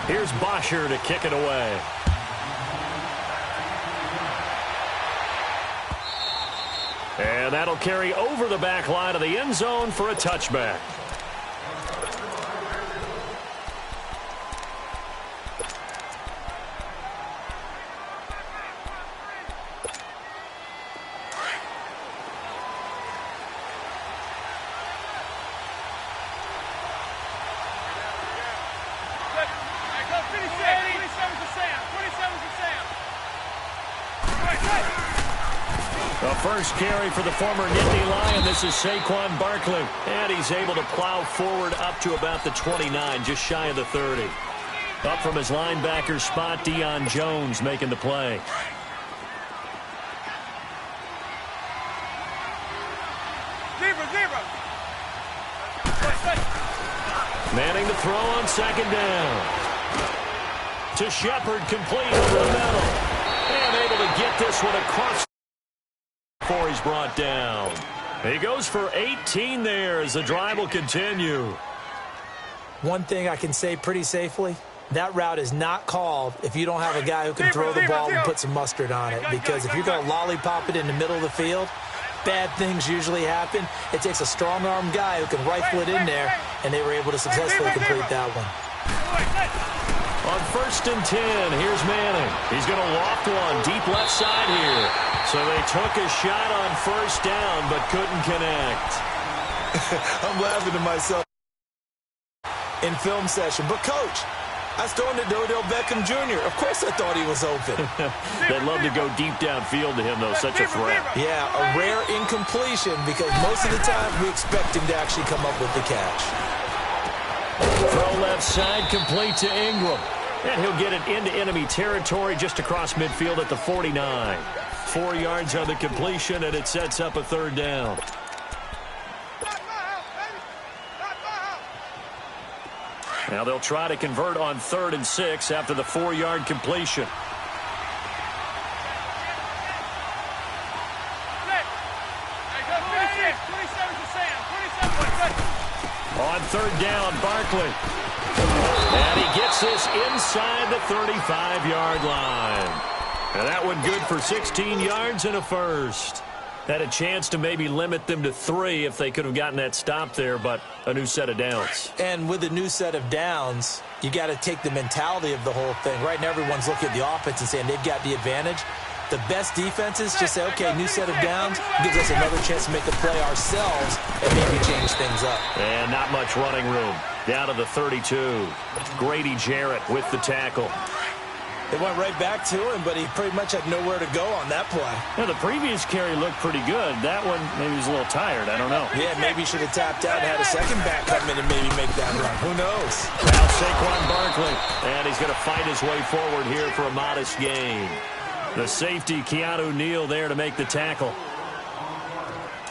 Here's Bosher to kick it away. And that'll carry over the back line of the end zone for a touchback. The first carry for the former Nittany Lion. This is Saquon Barkley. And he's able to plow forward up to about the 29, just shy of the 30. Up from his linebacker spot, Deion Jones making the play. Manning the throw on second down. To Shepard, complete over the middle. And able to get this one across before he's brought down. He goes for 18 there as the drive will continue. One thing I can say pretty safely, that route is not called if you don't have a guy who can throw the ball and put some mustard on it. Because if you're going to lollipop it in the middle of the field, bad things usually happen. It takes a strong-arm guy who can rifle it in there, and they were able to successfully complete that one. On 1st and 10, here's Manning. He's going to loft one deep left side here. So they took a shot on 1st down, but couldn't connect. I'm laughing to myself in film session. But, Coach, I was throwing to Odell Beckham Jr. Of course I thought he was open. They'd love to go deep downfield to him, though. Such a threat. Yeah, a rare incompletion because most of the time we expect him to actually come up with the catch. Throw left side, complete to Ingram. And he'll get it into enemy territory just across midfield at the 49. 4 yards on the completion, and it sets up a 3rd down. Now they'll try to convert on 3rd and 6 after the 4-yard completion. On 3rd down, Barkley. And he gets this inside the 35-yard line. And that one good for 16 yards and a first. Had a chance to maybe limit them to 3 if they could have gotten that stop there, but a new set of downs. And with a new set of downs, you got to take the mentality of the whole thing. Right now, everyone's looking at the offense and saying they've got the advantage. The best defenses just say, okay, new set of downs, gives us another chance to make a play ourselves and maybe change things up. And not much running room. Down to the 32. Grady Jarrett with the tackle. They went right back to him, but he pretty much had nowhere to go on that play. Yeah, the previous carry looked pretty good. That one, maybe he was a little tired. I don't know. Yeah, maybe he should have tapped out and had a second back come in and maybe make that run. Who knows? Now Saquon Barkley. And he's going to fight his way forward here for a modest gain. The safety, Keanu Neal, there to make the tackle.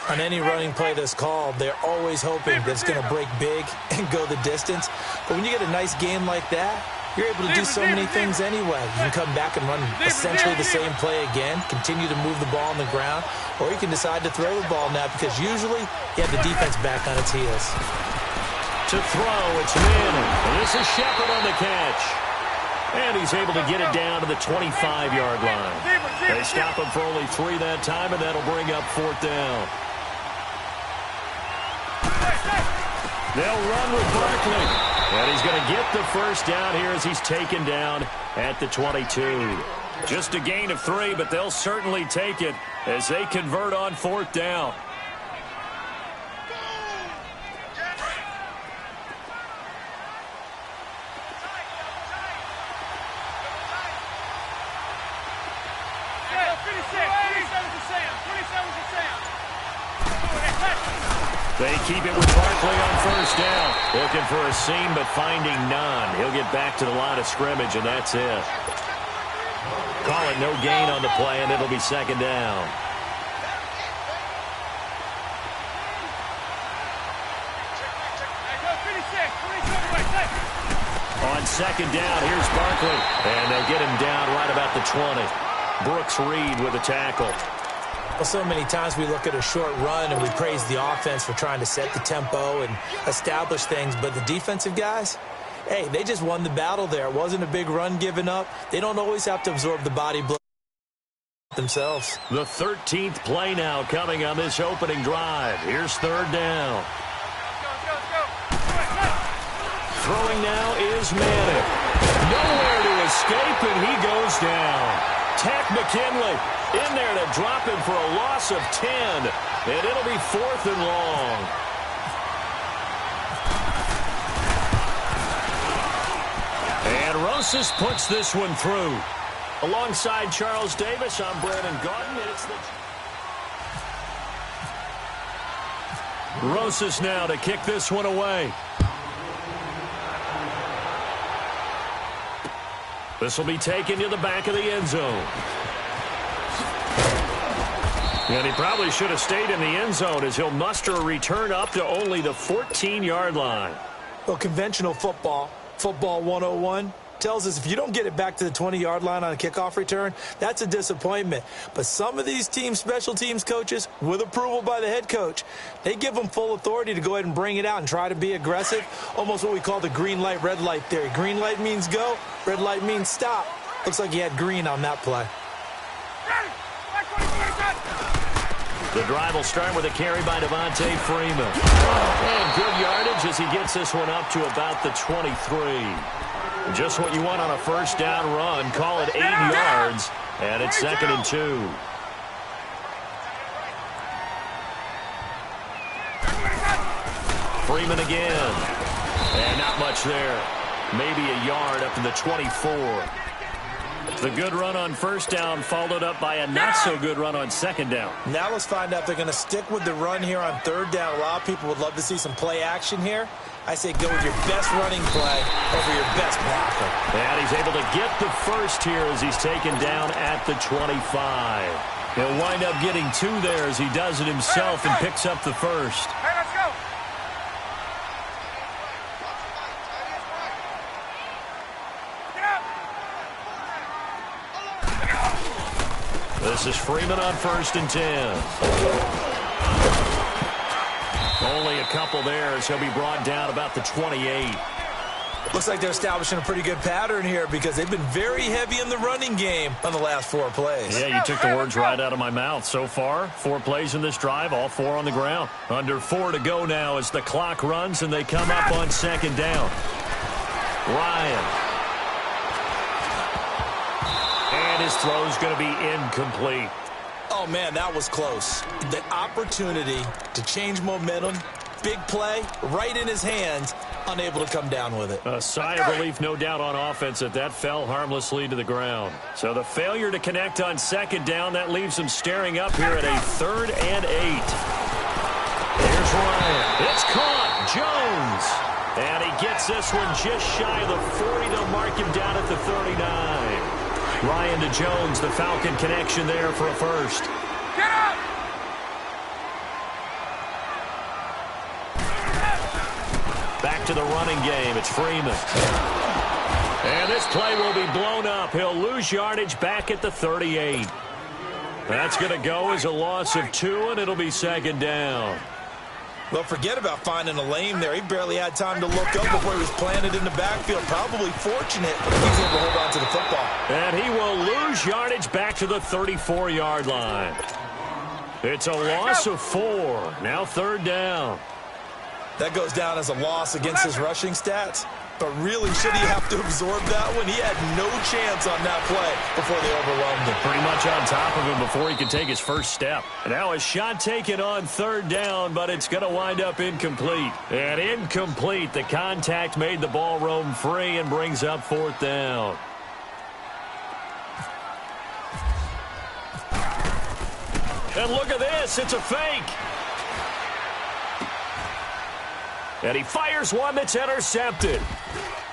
On any running play that's called, they're always hoping that it's going to break big and go the distance. But when you get a nice game like that, you're able to do so many things anyway. You can come back and run essentially the same play again, continue to move the ball on the ground, or you can decide to throw the ball now because usually you have the defense back on its heels. To throw, it's Manning. And this is Shepard on the catch. And he's able to get it down to the 25-yard line. They stop him for only 3 that time, and that'll bring up 4th down. They'll run with Barkley. And he's going to get the first down here as he's taken down at the 22. Just a gain of 3, but they'll certainly take it as they convert on 4th down. They keep it with Barkley on 1st down. Looking for a seam, but finding none. He'll get back to the line of scrimmage, and that's it. Call it no gain on the play, and it'll be 2nd down. On 2nd down, here's Barkley. And they'll get him down right about the 20. Brooks Reed with a tackle. Well, so many times we look at a short run and we praise the offense for trying to set the tempo and establish things, but the defensive guys, Hey, they just won the battle there. It wasn't a big run given up. They don't always have to absorb the body blow themselves. The 13th play now coming on this opening drive. Here's third down. Throwing now is Madden. Nowhere to escape, and he goes down. Tack McKinley in there to drop him for a loss of 10, and it'll be 4th and long. And Rosas puts this one through. Alongside Charles Davis, I'm Brandon Gaudin. Rosas now to kick this one away. This will be taken to the back of the end zone. And he probably should have stayed in the end zone as he'll muster a return up to only the 14-yard line. Well, conventional football 101, tells us if you don't get it back to the 20-yard line on a kickoff return, that's a disappointment. But some of these special teams coaches, with approval by the head coach, they give them full authority to go ahead and bring it out and try to be aggressive, almost what we call the green light, red light theory. Green light means go, red light means stop. Looks like he had green on that play. The drive will start with a carry by Devontae Freeman. And good yardage as he gets this one up to about the 23. Just what you want on a first down run. Call it 8 yards, and it's 2nd and 2. Freeman again. And not much there. Maybe a yard up to the 24. The good run on first down followed up by a not-so-good run on second down. Now let's find out if they're going to stick with the run here on third down. A lot of people would love to see some play action here. I say go with your best running play over your best blocker. And he's able to get the first here as he's taken down at the 25. He'll wind up getting 2 there as he does it himself and picks up the first. Hey, let's go. This is Freeman on 1st and 10. Only a couple there as he'll be brought down about the 28. Looks like they're establishing a pretty good pattern here because they've been very heavy in the running game on the last 4 plays. Yeah, you took the words right out of my mouth. So far, 4 plays in this drive, all 4 on the ground. Under 4 to go now as the clock runs and they come up on second down. Ryan. And his throw's going to be incomplete. Oh, man, that was close. The opportunity to change momentum, big play, right in his hands, unable to come down with it. A sigh of relief, no doubt, on offense that fell harmlessly to the ground. So the failure to connect on second down, that leaves him staring up here at a 3rd and 8. Here's Ryan. It's caught. Jones. And he gets this one just shy of the 40. They'll mark him down at the 39. Ryan to Jones, the Falcon connection there for a first. Get up! Back to the running game. It's Freeman. And this play will be blown up. He'll lose yardage back at the 38. That's going to go as a loss of 2, and it'll be second down. Well, forget about finding a lane there. He barely had time to look up before he was planted in the backfield. Probably fortunate he's able to hold on to the football. And he will lose yardage back to the 34-yard line. It's a loss of 4. Now third down. That goes down as a loss against his rushing stats. But really, should he have to absorb that one? He had no chance on that play before they overwhelmed him. Pretty much on top of him before he could take his first step. Now a shot taken on third down, but it's going to wind up incomplete. And incomplete. The contact made the ball roam free and brings up 4th down. And look at this. It's a fake. And he fires one that's intercepted.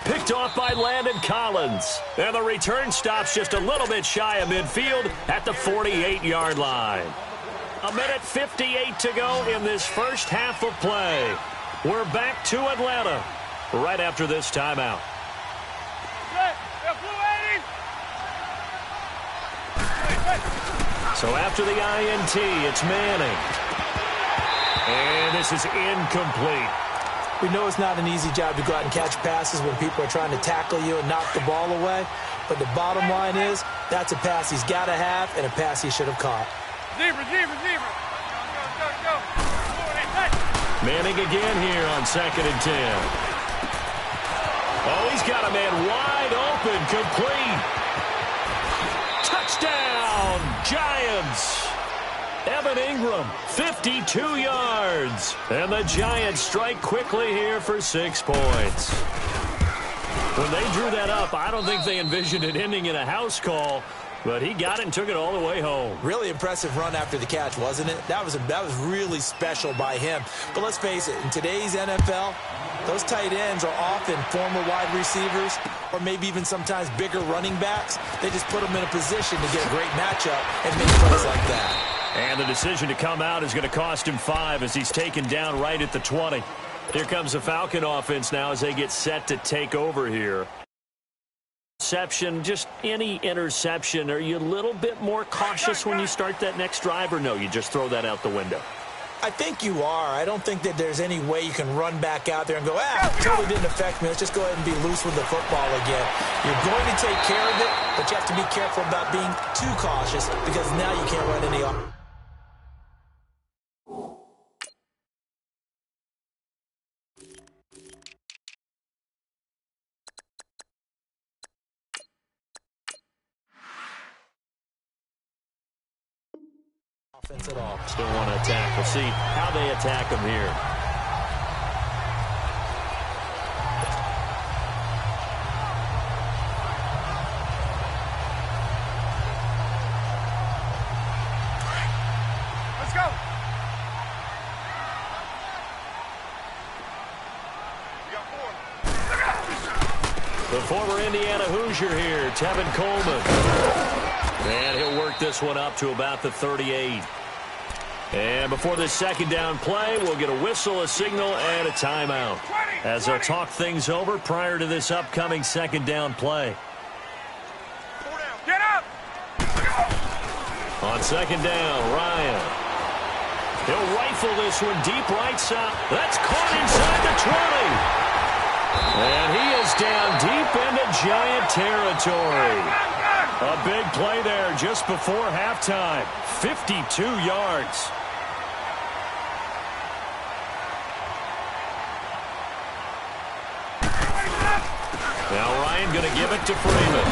Picked off by Landon Collins. And the return stops just a little bit shy of midfield at the 48-yard line. 1:58 to go in this first half of play. We're back to Atlanta right after this timeout. So after the INT, it's Manning. And this is incomplete. We know it's not an easy job to go out and catch passes when people are trying to tackle you and knock the ball away. But the bottom line is, that's a pass he's got to have and a pass he should have caught. Receiver. Go. Manning again here on 2nd and 10. Oh, he's got a man wide open, complete. Touchdown, Giants. Evan Ingram, 52 yards. And the Giants strike quickly here for 6 points. When they drew that up, I don't think they envisioned it ending in a house call. But he got it and took it all the way home. Really impressive run after the catch, wasn't it? That was really special by him. But let's face it, in today's NFL, those tight ends are often former wide receivers or maybe even sometimes bigger running backs. They just put them in a position to get a great matchup and make plays like that. And the decision to come out is going to cost him 5 as he's taken down right at the 20. Here comes the Falcon offense now as they get set to take over here. Interception, just any interception. Are you a little bit more cautious when you start that next drive, or no, you just throw that out the window? I think you are. I don't think that there's any way you can run back out there and go, totally didn't affect me. Let's just go ahead and be loose with the football again. You're going to take care of it, but you have to be careful about being too cautious because now you can't run any off. Offense at all. Still want to attack. We'll see how they attack him here. Let's go. The former Indiana Hoosier here, Tevin Coleman. And he'll work this one up to about the 38. And before this second down play, we'll get a whistle, a signal, and a timeout as they'll talk things over prior to this upcoming second down play. Get up! On second down, Ryan. He'll rifle this one deep right side. That's caught inside the 20. And he is down deep into Giant territory. A big play there just before halftime. 52 yards. Now Ryan going to give it to Freeman.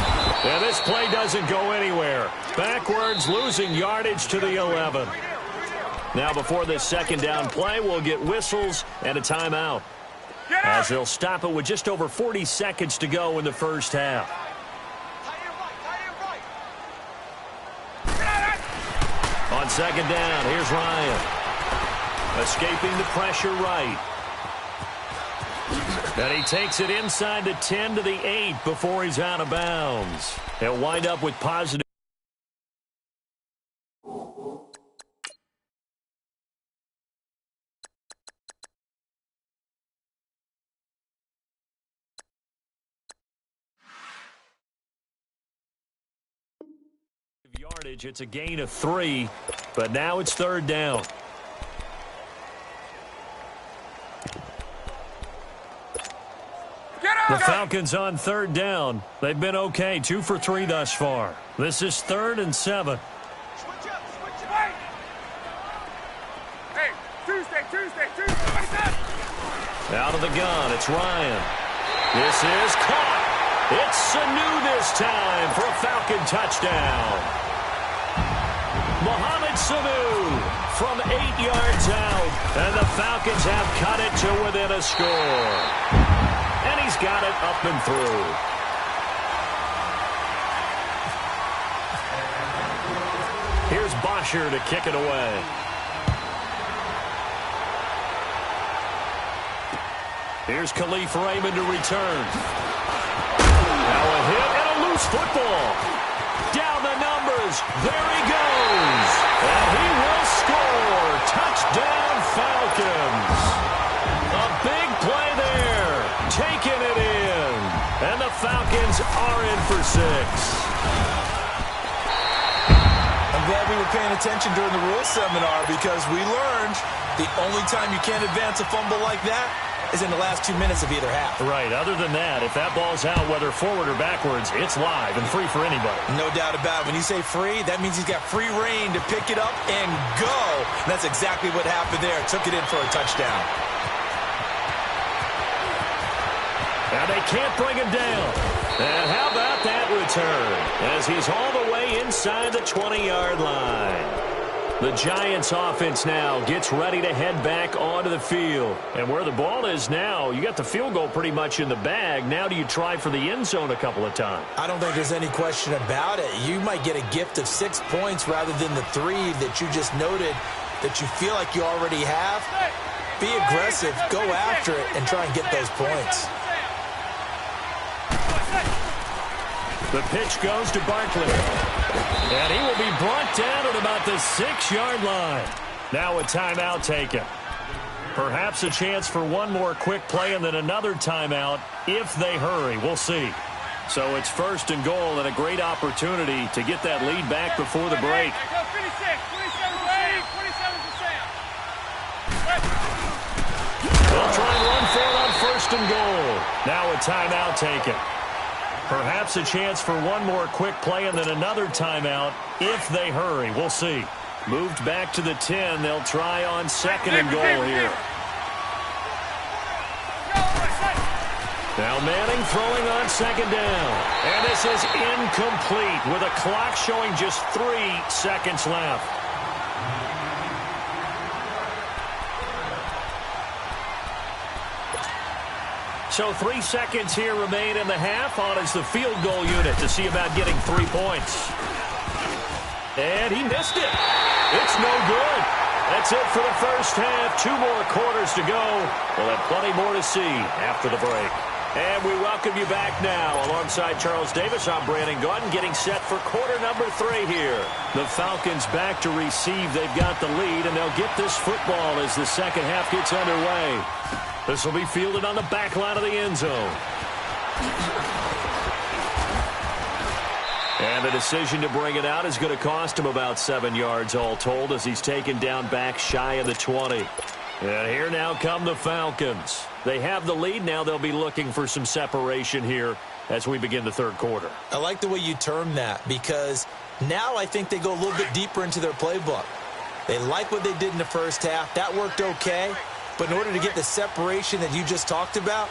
And this play doesn't go anywhere. Backwards, losing yardage to the 11. Now before this second down play, we'll get whistles and a timeout, as they'll stop it with just over 40 seconds to go in the first half. On second down, here's Ryan. Escaping the pressure right. And he takes it inside the 10 to the 8 before he's out of bounds. He'll wind up with positive. Yardage. It's a gain of 3, but now it's third down. The Falcons on third down. They've been okay, 2 for 3 thus far. This is 3rd and 7. Switch up. Hey, Tuesday. Out of the gun, it's Ryan. This is caught. It's Sanu this time for a Falcon touchdown. Mohamed Sanu from 8 yards out, and the Falcons have cut it to within a score. And he's got it up and through. Here's Bosher to kick it away. Here's Khalif Raymond to return. Now a hit and a loose football. Down the numbers. There he goes. And he will score. Touchdown, Falcons. A big play there. Taking it in. And the Falcons are in for 6. A glad we were paying attention during the rules seminar because we learned the only time you can't advance a fumble like that is in the last 2 minutes of either half. Right. Other than that, if that ball's out, whether forward or backwards, it's live and free for anybody. No doubt about it. When you say free, that means he's got free reign to pick it up and go. And that's exactly what happened there. Took it in for a touchdown. And they can't bring him down. And how about that return as he's all the way inside the 20-yard line. The Giants offense now gets ready to head back onto the field. And where the ball is now, you got the field goal pretty much in the bag. Now do you try for the end zone a couple of times? I don't think there's any question about it. You might get a gift of 6 points rather than the 3 that you just noted that you feel like you already have. Be aggressive, go after it, and try and get those points. The pitch goes to Barkley. And he will be brought down at about the 6-yard line. Now a timeout taken. Perhaps a chance for one more quick play and then another timeout if they hurry. We'll see. So it's 1st and goal and a great opportunity to get that lead back before the break. They'll try and run for it on 1st and goal. Now a timeout taken. Perhaps a chance for one more quick play and then another timeout if they hurry. We'll see. Moved back to the 10. They'll try on 2nd and goal here. Now Manning throwing on 2nd down. And this is incomplete with a clock showing just 3 seconds left. So 3 seconds here remain in the half. On is the field goal unit to see about getting 3 points. And he missed it. It's no good. That's it for the first half. 2 more quarters to go. We'll have plenty more to see after the break. And we welcome you back now. Alongside Charles Davis, I'm Brandon Gaudin, getting set for quarter number 3 here. The Falcons back to receive. They've got the lead, and they'll get this football as the second half gets underway. This will be fielded on the back line of the end zone. And the decision to bring it out is going to cost him about 7 yards all told as he's taken down back shy of the 20. And here now come the Falcons. They have the lead. Now they'll be looking for some separation here as we begin the third quarter. I like the way you term that because now I think they go a little bit deeper into their playbook. They like what they did in the first half. That worked okay. But in order to get the separation that you just talked about,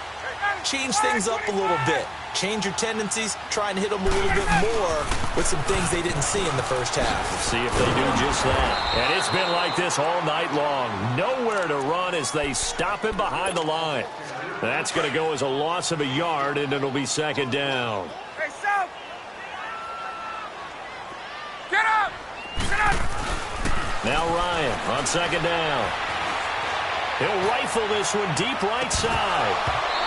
change things up a little bit. Change your tendencies, try and hit them a little bit more with some things they didn't see in the first half. See if they do just that. And it's been like this all night long. Nowhere to run as they stop him behind the line. That's going to go as a loss of a yard, and it'll be 2nd down. Hey, South! Get up! Get up! Now Ryan on 2nd down. He'll rifle this one deep right side.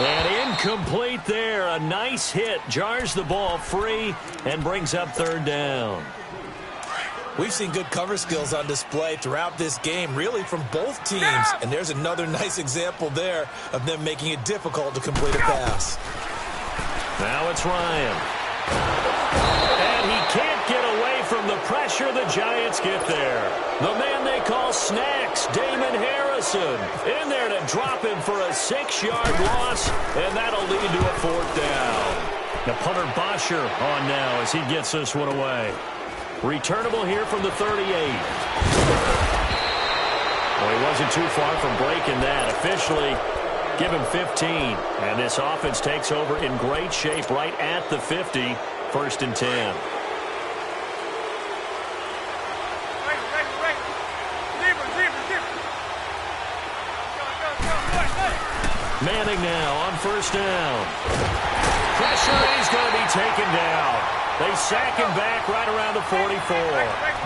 And incomplete there. A nice hit. Jars the ball free and brings up 3rd down. We've seen good cover skills on display throughout this game, really from both teams. And there's another nice example there of them making it difficult to complete a pass. Now it's Ryan. And he can't get away from the pressure. The Giants get there. The man they call Snacks, Damon Harrison, in there to drop him for a 6-yard loss, and that'll lead to a 4th down. The punter Bosher on now as he gets this one away. Returnable here from the 38. Well, he wasn't too far from breaking that. Officially, give him 15. And this offense takes over in great shape right at the 50. 1st and 10. Manning now on 1st down. Pressure, he's going to be taken down. They sack him back right around the 44.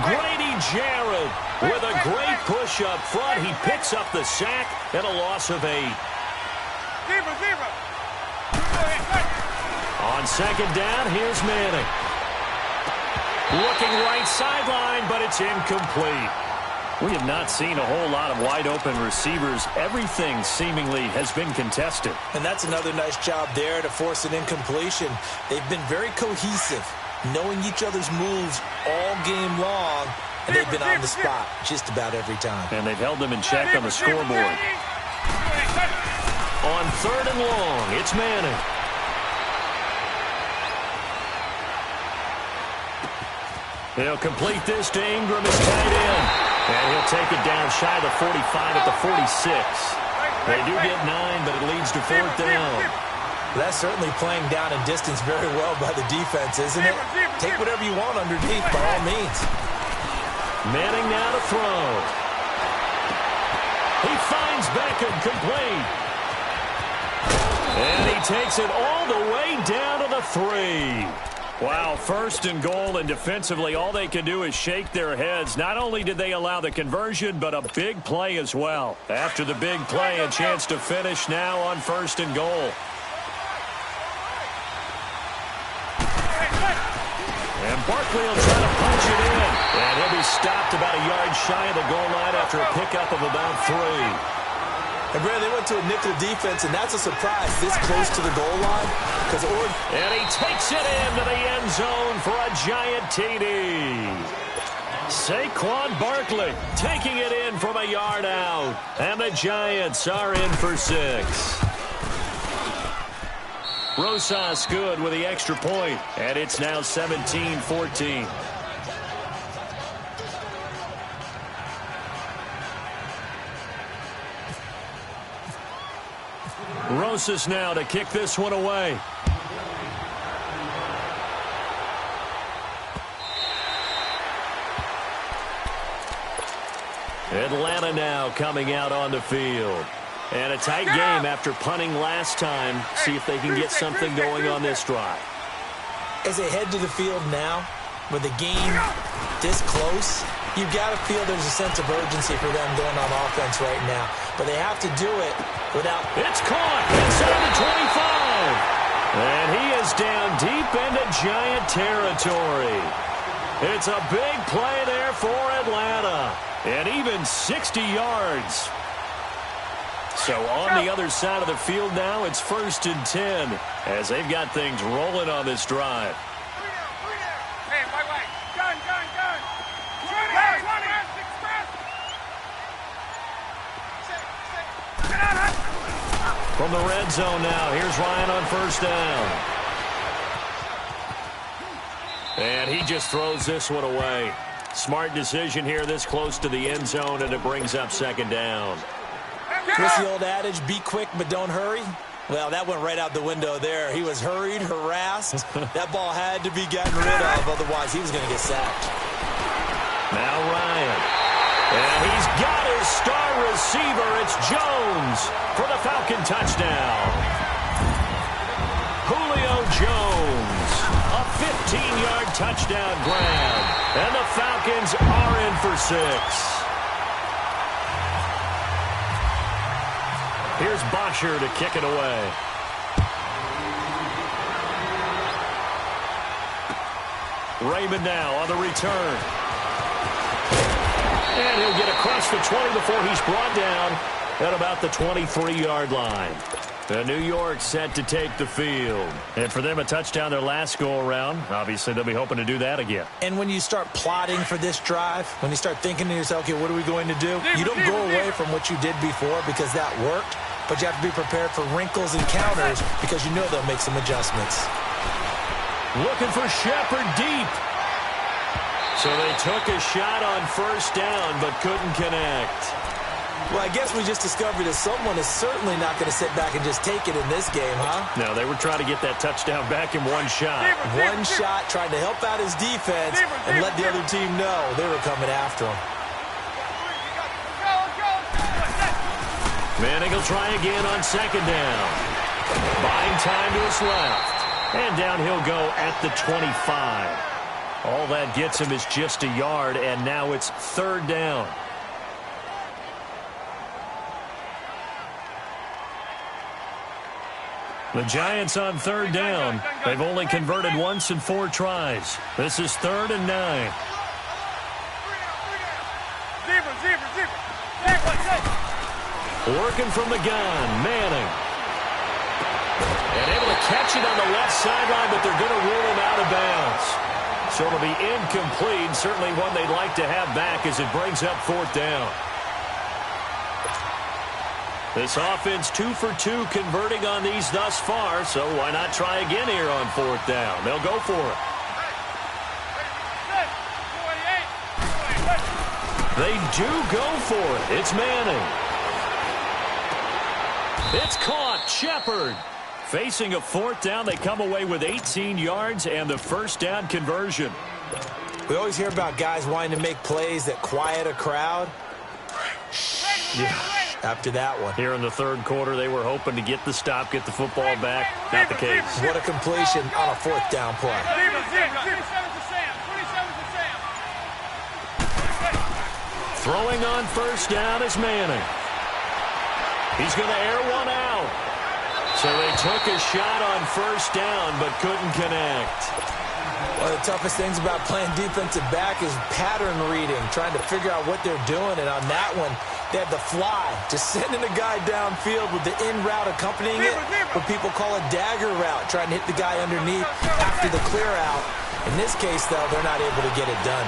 Grady Jarrett with a great push up front. He picks up the sack and a loss of 8. On 2nd down, here's Manning. Looking right sideline, but it's incomplete. We have not seen a whole lot of wide-open receivers. Everything seemingly has been contested. And that's another nice job there to force an incompletion. They've been very cohesive, knowing each other's moves all game long, and they've been on the spot just about every time. And they've held them in check on the scoreboard. On 3rd and long, it's Manning. He'll complete this to Ingram at tight end. And he'll take it down shy of the 45 at the 46. They do get 9, but it leads to 4th down. That's certainly playing down and distance very well by the defense, isn't it? Take whatever you want underneath by all means. Manning now to throw. He finds Beckham complete. And he takes it all the way down to the 3. Wow, 1st and goal, and defensively all they can do is shake their heads. Not only did they allow the conversion, but a big play as well. After the big play, a chance to finish now on 1st and goal. And Barkley will try to punch it in. And he'll be stopped about a yard shy of the goal line after a pickup of about 3. And, Brad, they went to a nickel defense, and that's a surprise this close to the goal line. And he takes it into the end zone for a giant TD. Saquon Barkley taking it in from a yard out. And the Giants are in for 6. Rosas good with the extra point, and it's now 17-14. Rosas now to kick this one away. Atlanta now coming out on the field. And a tight game after punting last time. See if they can get something going on this drive. As they head to the field now, with the game this close, you've got to feel there's a sense of urgency for them going on offense right now. But they have to do it without... It's caught inside the 25. And he is down deep into Giant territory. It's a big play there for Atlanta. And even 60 yards. So on the other side of the field now, it's 1st and 10 as they've got things rolling on this drive. Hey, wait. Gun. From the red zone now, here's Ryan on 1st down. And he just throws this one away. Smart decision here this close to the end zone, and it brings up 2nd down. What's the old adage, be quick but don't hurry? Well, that went right out the window there. He was hurried, harassed. That ball had to be gotten rid of, otherwise he was going to get sacked. Now Ryan. And he's got his star receiver. It's Jones for the Falcon touchdown. Julio Jones. A 15-yard touchdown grab. And the Falcons are in for 6. Here's Bosher to kick it away. Raymond now on the return. And he'll get across the 20 before he's brought down at about the 23-yard line. New York set to take the field. And for them, a touchdown their last go-around. Obviously, they'll be hoping to do that again. And when you start plotting for this drive, when you start thinking to yourself, okay, what are we going to do? You don't go away from what you did before because that worked. But you have to be prepared for wrinkles and counters because you know they'll make some adjustments. Looking for Shepard deep. So they took a shot on 1st down but couldn't connect. Well, I guess we just discovered that someone is certainly not going to sit back and just take it in this game, huh? No, they were trying to get that touchdown back in one shot. One shot, trying to help out his defense and let the other team know they were coming after him. Manning will try again on 2nd down. Buying time to his left. And down he'll go at the 25. All that gets him is just a yard, and now it's 3rd down. The Giants on 3rd down. They've only converted once in 4 tries. This is 3rd and 9. Working from the gun, Manning. And able to catch it on the left sideline, but they're going to rule him out of bounds. So it'll be incomplete. Certainly one they'd like to have back as it brings up 4th down. This offense 2 for 2 converting on these thus far, so why not try again here on 4th down? They'll go for it. They do go for it. It's Manning. It's caught. Shepard. Facing a 4th down, they come away with 18 yards and the first down conversion. We always hear about guys wanting to make plays that quiet a crowd. Yeah. After that one. Here in the 3rd quarter, they were hoping to get the stop, get the football back. Not the case. What a completion on a 4th down play. Throwing on first down is Manning. He's going to air one out. So they took a shot on first down but couldn't connect. One of the toughest things about playing defensive back is pattern reading, trying to figure out what they're doing. And on that one, they had the fly, just sending a guy downfield with the in route accompanying it, what people call a dagger route, trying to hit the guy underneath after the clear out. In this case, though, they're not able to get it done.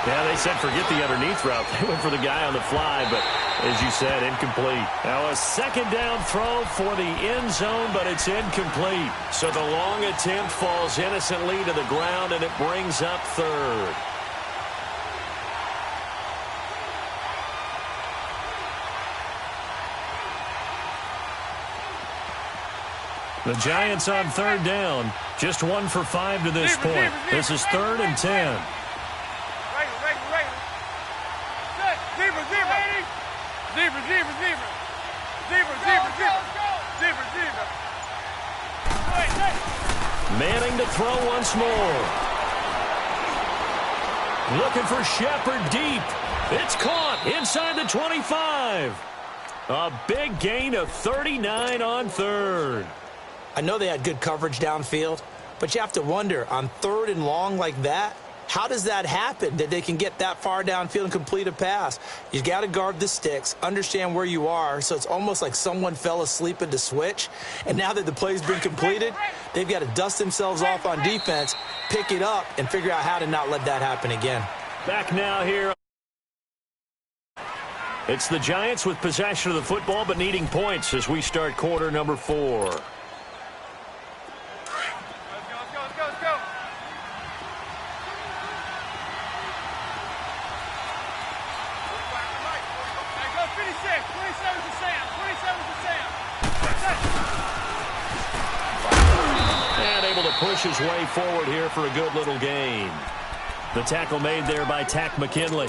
Yeah, they said forget the underneath route. They went for the guy on the fly, but as you said, incomplete. Now a 2nd down throw for the end zone, but it's incomplete. So the long attempt falls innocently to the ground, and it brings up 3rd. The Giants on 3rd down. Just 1 for 5 to this point. This is 3rd and 10. Manning to throw once more. Looking for Shepard deep. It's caught inside the 25. A big gain of 39 on 3rd. I know they had good coverage downfield, but you have to wonder, on 3rd and long like that, how does that happen, that they can get that far downfield and complete a pass? You got to guard the sticks, understand where you are, so it's almost like someone fell asleep at the switch, and now that the play's been completed, they've got to dust themselves off on defense, pick it up, and figure out how to not let that happen again. Back now here. It's the Giants with possession of the football, but needing points as we start quarter number 4. Push his way forward here for a good little gain. The tackle made there by Tack McKinley.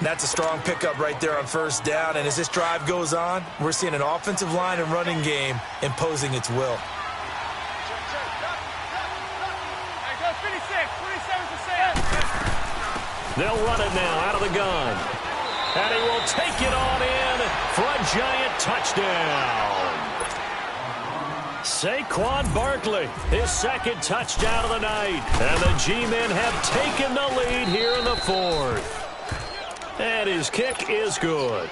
That's a strong pickup right there on first down, and as this drive goes on, we're seeing an offensive line and running game imposing its will. They'll run it now out of the gun. And he will take it on in for a Giant touchdown. Saquon Barkley, his 2nd touchdown of the night. And the G-men have taken the lead here in the 4th. And his kick is good.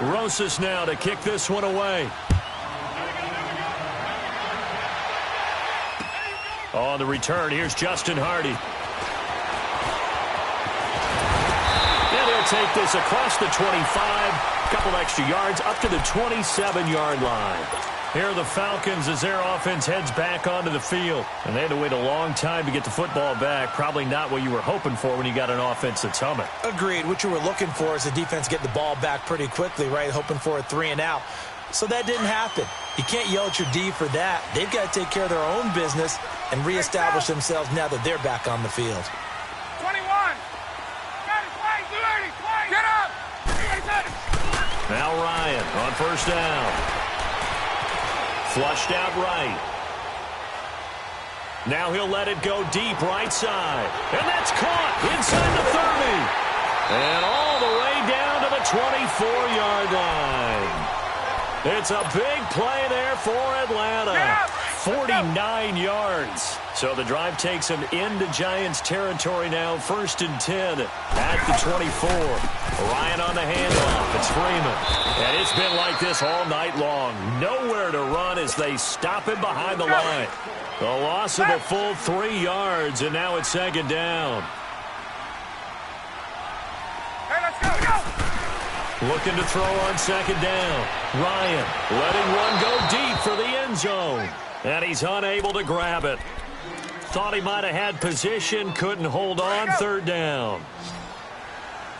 Rosas now to kick this one away. On the return, here's Justin Hardy. And he'll take this across the 25. Couple extra yards up to the 27-yard line. Here are the Falcons as their offense heads back onto the field. And they had to wait a long time to get the football back. Probably not what you were hoping for when you got an offense that's humming. Agreed. What you were looking for is the defense get the ball back pretty quickly, right? Hoping for a 3 and out. So that didn't happen. You can't yell at your D for that. They've got to take care of their own business and reestablish themselves now that they're back on the field. 21. Get up. Now Ryan on first down. Flushed out right. Now he'll let it go deep right side. And that's caught inside the 30. And all the way down to the 24-yard line. It's a big play there for Atlanta. 49 yards. So the drive takes him into Giants territory now. 1st and 10 at the 24. Ryan on the handoff. It's Freeman. And it's been like this all night long. Nowhere to run as they stop him behind the line. A loss of a full 3 yards, and now it's second down. Hey, let's go. Looking to throw on second down. Ryan letting one go deep for the end zone. And he's unable to grab it. Thought he might have had position, couldn't hold on, third down.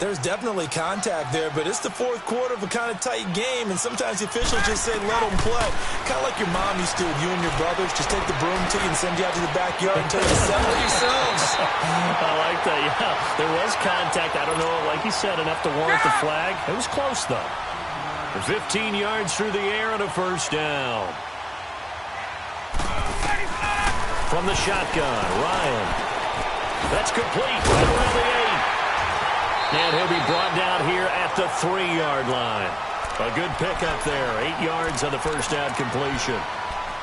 There's definitely contact there, but it's the fourth quarter of a kind of tight game, and sometimes the officials just say let them play. Kind of like your mom used to with you and your brothers. Just take the broom to you and send you out to the backyard and tell you to settle yourselves. I like that, yeah. There was contact. I don't know, like you said, enough to warrant the flag. It was close, though. 15 yards through the air and a first down. From the shotgun, Ryan. That's complete right around the 8. And he'll be brought down here at the 3-yard line. A good pickup there. 8 yards on the first down completion.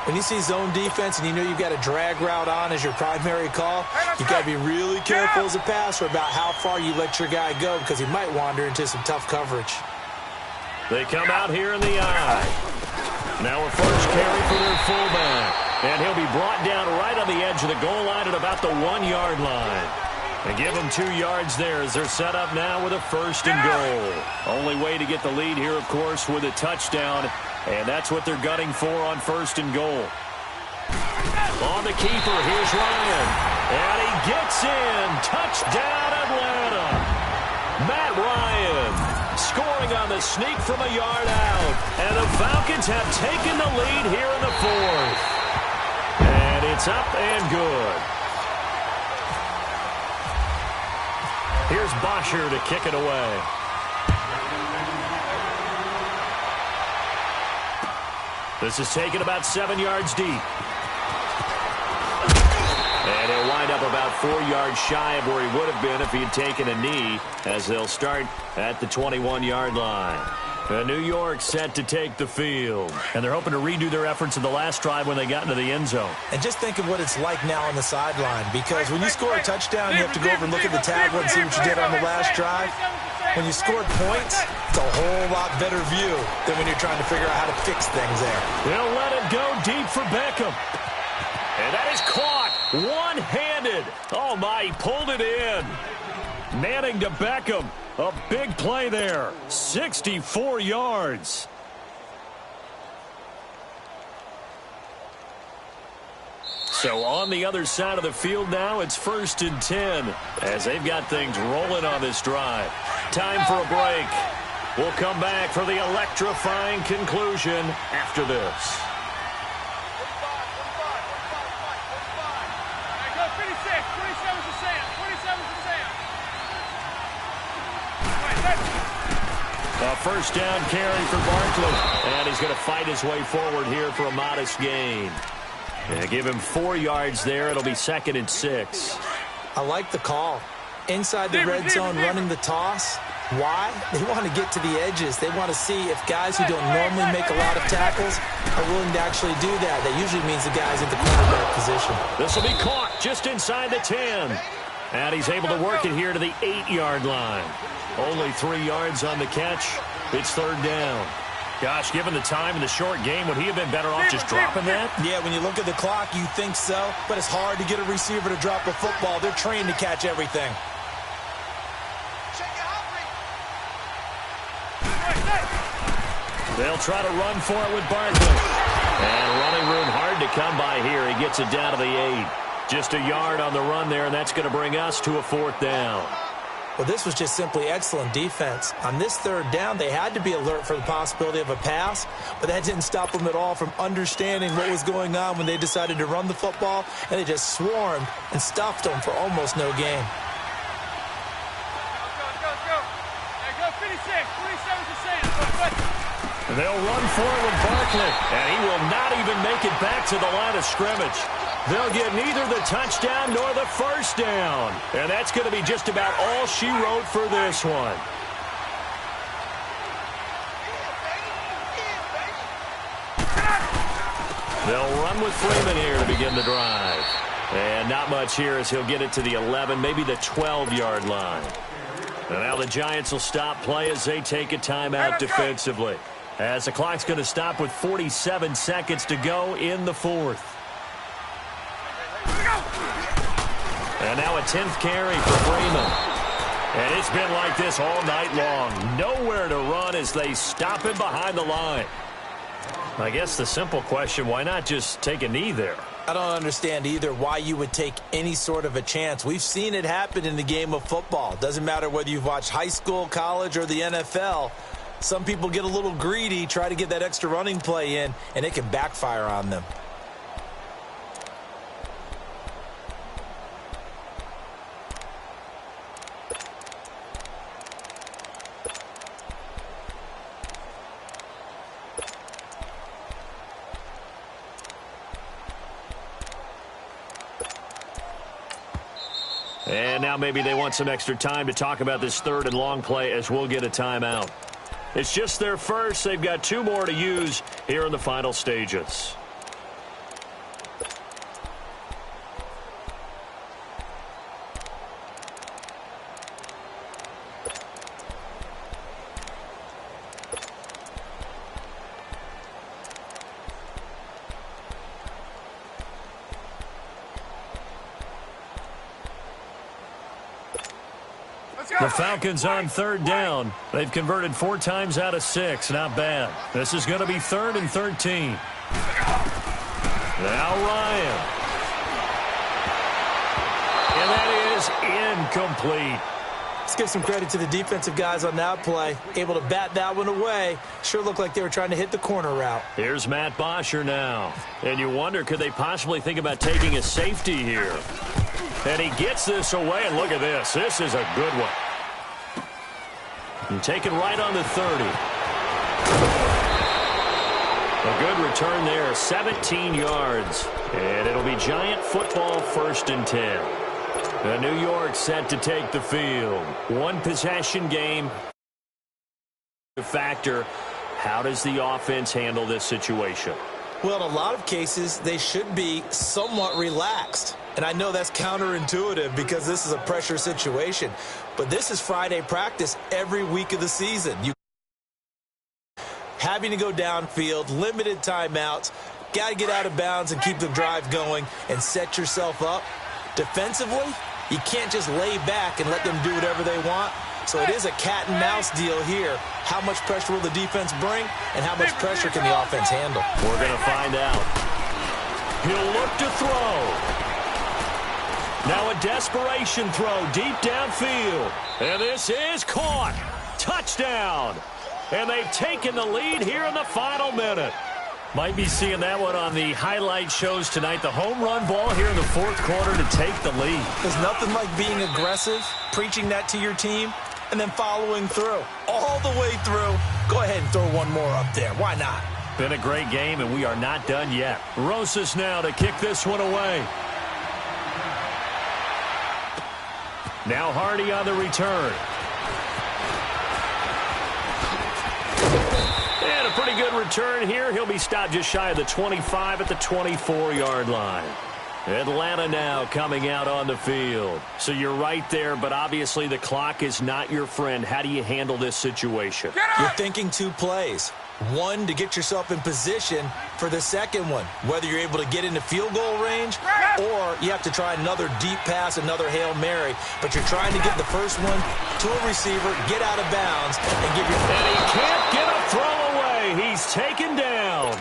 When you see zone defense and you know you've got a drag route on as your primary call, you've got to be really careful as a passer about how far you let your guy go because he might wander into some tough coverage. They come out here in the eye. Now a first carry for their fullback. And he'll be brought down right on the edge of the goal line at about the 1-yard line. And give them 2 yards there as they're set up now with a first and goal. Only way to get the lead here, of course, with a touchdown. And that's what they're gunning for on first and goal. On the keeper, here's Ryan. And he gets in. Touchdown, Atlanta. Matt Ryan scoring on the sneak from a yard out. And the Falcons have taken the lead here in the fourth. And it's up and good. Here's Bosher to kick it away. This is taken about 7 yards deep. And he'll wind up about 4 yards shy of where he would have been if he had taken a knee, as they'll start at the 21-yard line. New York set to take the field. And they're hoping to redo their efforts in the last drive when they got into the end zone. And just think of what it's like now on the sideline, because when you score a touchdown, you have to go over and look at the tablet and see what you did on the last drive. When you scored points, it's a whole lot better view than when you're trying to figure out how to fix things there. They'll let it go deep for Beckham. And that is caught one-handed. Oh, my, he pulled it in. Manning to Beckham. A big play there. 64 yards. So on the other side of the field now, it's 1st and 10 as they've got things rolling on this drive. Time for a break. We'll come back for the electrifying conclusion after this. A first down carry for Barkley. And he's going to fight his way forward here for a modest gain. And give him 4 yards there. It'll be 2nd and 6. I like the call. Inside the red zone running the toss. Why? They want to get to the edges. They want to see if guys who don't normally make a lot of tackles are willing to actually do that. That usually means the guy's in the quarterback position. This will be caught just inside the 10. And he's able to work it here to the 8-yard line. Only 3 yards on the catch. It's 3rd down. Gosh, given the time and the short game, would he have been better off just dropping that? Yeah, when you look at the clock, you think so. But it's hard to get a receiver to drop a football. They're trained to catch everything. They'll try to run for it with Barkley. And running room hard to come by here. He gets it down to the 8. Just a yard on the run there, and that's going to bring us to a 4th down. Well, this was just simply excellent defense. On this 3rd down, they had to be alert for the possibility of a pass, but that didn't stop them at all from understanding what was going on when they decided to run the football, and they just swarmed and stuffed them for almost no gain. They'll run for it with Barkley, and he will not even make it back to the line of scrimmage. They'll get neither the touchdown nor the first down. And that's going to be just about all she wrote for this one. They'll run with Freeman here to begin the drive. And not much here as he'll get it to the 11, maybe the 12-yard line. And now the Giants will stop play as they take a timeout defensively. As the clock's going to stop with 47 seconds to go in the fourth. And now a 10th carry for Freeman. And it's been like this all night long. Nowhere to run as they stop him behind the line. I guess the simple question, why not just take a knee there? I don't understand either why you would take any sort of a chance. We've seen it happen in the game of football. Doesn't matter whether you've watched high school, college, or the NFL. Some people get a little greedy, try to get that extra running play in, and it can backfire on them. And now maybe they want some extra time to talk about this third and long play as we'll get a timeout. It's just their first. They've got 2 more to use here in the final stages. The Falcons on third down. They've converted 4 times out of 6. Not bad. This is going to be 3rd and 13. Now Ryan. And that is incomplete. Let's give some credit to the defensive guys on that play. Able to bat that one away. Sure looked like they were trying to hit the corner route. Here's Matt Bosher now. And you wonder, could they possibly think about taking a safety here? And he gets this away, and look at this. This is a good one. And taken right on the 30. A good return there, 17 yards. And it'll be Giant football 1st and 10. The New York set to take the field. 1 possession game. Factor, how does the offense handle this situation? Well, in a lot of cases, they should be somewhat relaxed. And I know that's counterintuitive because this is a pressure situation. But this is Friday practice every week of the season. You having to go downfield, limited timeouts, got to get out of bounds and keep the drive going and set yourself up. Defensively, you can't just lay back and let them do whatever they want. So it is a cat and mouse deal here. How much pressure will the defense bring and how much pressure can the offense handle? We're going to find out. He'll look to throw. Now a desperation throw deep downfield. And this is caught. Touchdown. And they've taken the lead here in the final minute. Might be seeing that one on the highlight shows tonight. The home run ball here in the 4th quarter to take the lead. There's nothing like being aggressive, preaching that to your team, and then following through. All the way through. Go ahead and throw one more up there. Why not? Been a great game, and we are not done yet. Rosas now to kick this one away. Now Hardy on the return. And a pretty good return here. He'll be stopped just shy of the 25 at the 24-yard line. Atlanta now coming out on the field. So you're right there, but obviously the clock is not your friend. How do you handle this situation? You're thinking 2 plays. One, to get yourself in position for the second one, whether you're able to get into field goal range or you have to try another deep pass, another Hail Mary, but you're trying to get the first one to a receiver, get out of bounds, and give your... And he can't get a throw away. He's taken down.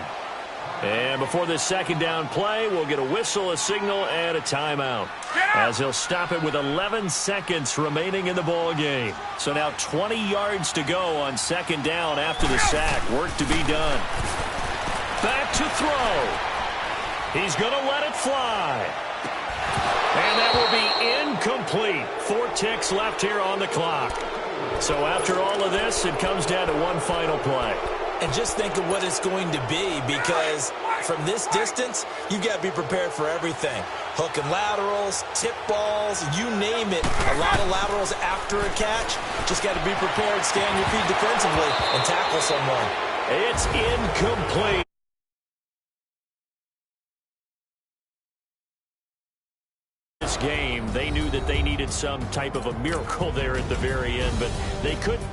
And before this second down play, we'll get a whistle, a signal, and a timeout. As he'll stop it with 11 seconds remaining in the ball game. So now 20 yards to go on second down after the sack. Work to be done. Back to throw. He's going to let it fly. And that will be incomplete. 4 ticks left here on the clock. So after all of this, it comes down to one final play. And just think of what it's going to be, because from this distance, you've got to be prepared for everything. Hook and laterals, tip balls, you name it. A lot of laterals after a catch. Just got to be prepared, stay on your feet defensively, and tackle someone. It's incomplete. This game, they knew that they needed some type of a miracle there at the very end, but they couldn't.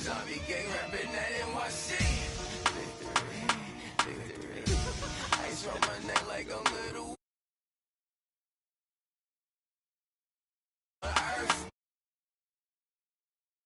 Zombie gang